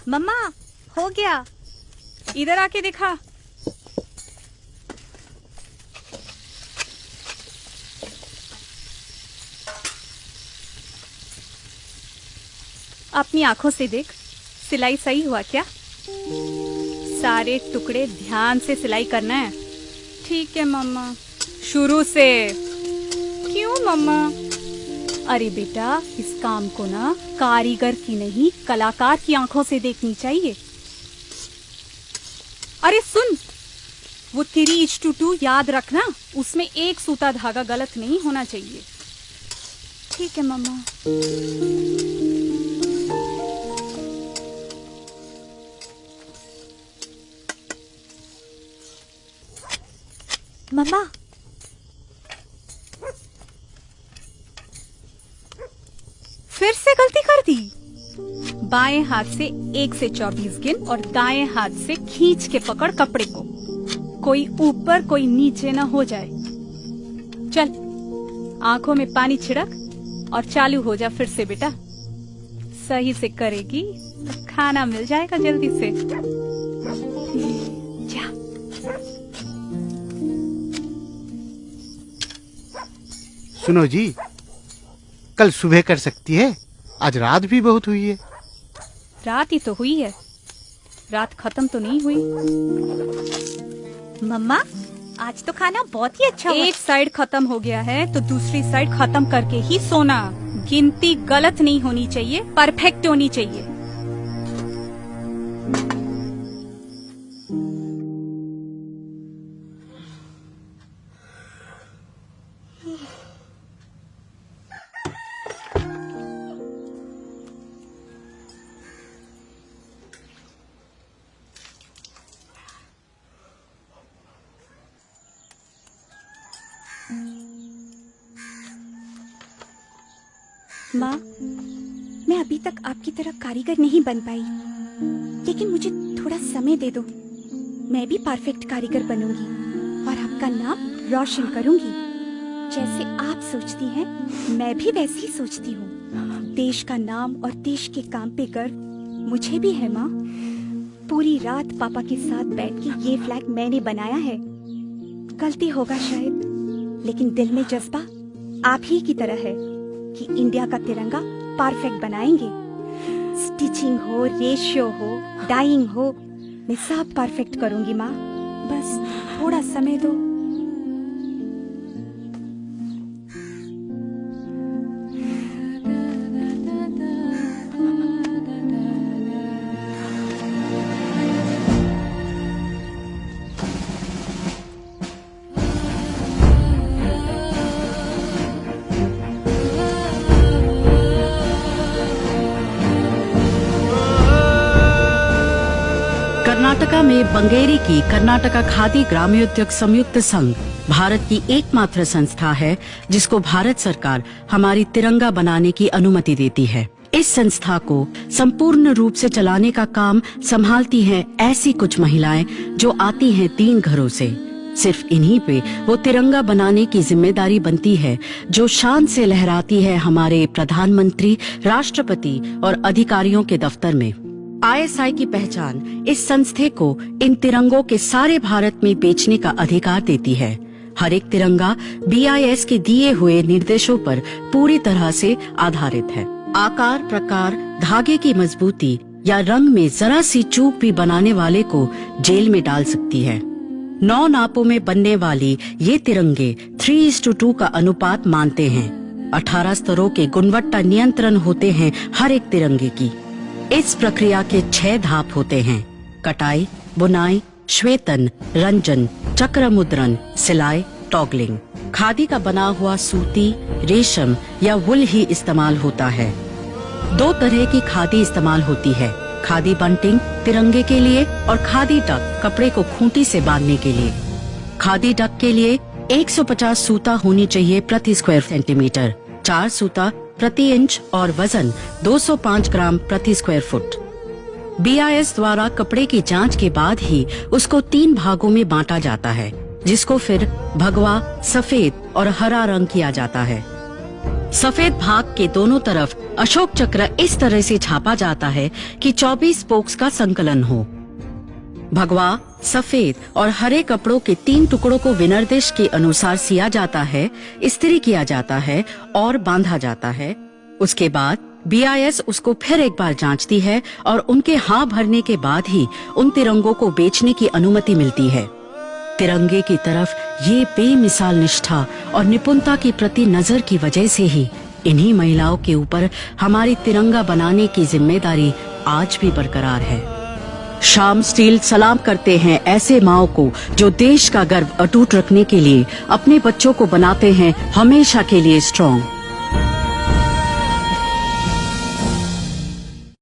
मम्मा, हो गया। इधर आके दिखा। अपनी आंखों से देख, सिलाई सही हुआ क्या? सारे टुकड़े ध्यान से सिलाई करना है। ठीक है मम्मा। शुरू से। क्यों मम्मा? अरे बेटा, इस काम को ना कारीगर की नहीं कलाकार की आंखों से देखनी चाहिए। अरे सुन, वो 3:2 याद रखना, उसमें एक सूता धागा गलत नहीं होना चाहिए। ठीक है मम्मा। मम्मा, फिर से गलती कर दी। बाएं हाथ से 1 से 24 गिन और दाएं हाथ से खींच के पकड़ कपड़े को। कोई ऊपर कोई नीचे ना हो जाए। चल, आंखों में पानी छिड़क और चालू हो जा फिर से बेटा। सही से करेगी तो खाना मिल जाएगा जल्दी से। जा। सुनो जी, कल सुबह कर सकती है? आज रात भी बहुत हुई है। रात ही तो हुई है, रात खत्म तो नहीं हुई। मम्मा, आज तो खाना बहुत ही अच्छा हुआ। एक साइड खत्म हो गया है तो दूसरी साइड खत्म करके ही सोना। गिनती गलत नहीं होनी चाहिए, परफेक्ट होनी चाहिए। माँ, मैं अभी तक आपकी तरह कारीगर नहीं बन पाई, लेकिन मुझे थोड़ा समय दे दो। मैं भी परफेक्ट कारीगर बनूंगी और आपका नाम रोशन करूंगी। जैसे आप सोचती हैं, मैं भी वैसे ही सोचती हूँ। देश का नाम और देश के काम पे गर्व मुझे भी है माँ। पूरी रात पापा के साथ बैठ के ये फ्लैग मैंने बनाया है। गलती होगा शायद, लेकिन दिल में जज्बा आप ही की तरह है कि इंडिया का तिरंगा परफेक्ट बनाएंगे। स्टिचिंग हो, रेशियो हो, डाइंग हो, मैं सब परफेक्ट करूंगी माँ। बस थोड़ा समय दो। कर्नाटका में बंगेरी की कर्नाटका खादी ग्रामोद्योग संयुक्त संघ भारत की एकमात्र संस्था है जिसको भारत सरकार हमारी तिरंगा बनाने की अनुमति देती है। इस संस्था को संपूर्ण रूप से चलाने का काम संभालती हैं ऐसी कुछ महिलाएं जो आती हैं 3 घरों से। सिर्फ इन्हीं पे वो तिरंगा बनाने की जिम्मेदारी बनती है जो शान से लहराती है हमारे प्रधानमंत्री, राष्ट्रपति और अधिकारियों के दफ्तर में। ISI की पहचान इस संस्थे को इन तिरंगों के सारे भारत में बेचने का अधिकार देती है। हर एक तिरंगा BIS के दिए हुए निर्देशों पर पूरी तरह से आधारित है। आकार, प्रकार, धागे की मजबूती या रंग में जरा सी चूक भी बनाने वाले को जेल में डाल सकती है। 9 नापों में बनने वाली ये तिरंगे 3:2 का अनुपात मानते हैं। 18 स्तरों के गुणवत्ता नियंत्रण होते हैं हर एक तिरंगे की। इस प्रक्रिया के 6 धाप होते हैं: कटाई, बुनाई, श्वेतन, रंजन, चक्र मुद्रण, सिलाई, टॉगलिंग। खादी का बना हुआ सूती, रेशम या वुल ही इस्तेमाल होता है। 2 तरह की खादी इस्तेमाल होती है: खादी बंटिंग तिरंगे के लिए और खादी डक कपड़े को खूंटी से बांधने के लिए। खादी डक के लिए 150 सूता होनी चाहिए प्रति स्क्वायर सेंटीमीटर, 4 सूता प्रति इंच और वजन 205 ग्राम प्रति स्क्वायर फुट। BIS द्वारा कपड़े की जांच के बाद ही उसको 3 भागों में बांटा जाता है, जिसको फिर भगवा, सफेद और हरा रंग किया जाता है। सफेद भाग के दोनों तरफ अशोक चक्र इस तरह से छापा जाता है कि 24 स्पोक्स का संकलन हो। भगवा, सफेद और हरे कपड़ों के 3 टुकड़ों को विनिर्देश के अनुसार सिया जाता है, इस्त्री किया जाता है और बांधा जाता है। उसके बाद BIS उसको फिर एक बार जांचती है और उनके हाँ भरने के बाद ही उन तिरंगों को बेचने की अनुमति मिलती है। तिरंगे की तरफ ये बेमिसाल निष्ठा और निपुणता की प्रति नजर की वजह से ही इन्हीं महिलाओं के ऊपर हमारी तिरंगा बनाने की जिम्मेदारी आज भी बरकरार है। श्याम स्टील सलाम करते हैं ऐसे माओं को जो देश का गर्व अटूट रखने के लिए अपने बच्चों को बनाते हैं हमेशा के लिए स्ट्रॉन्ग।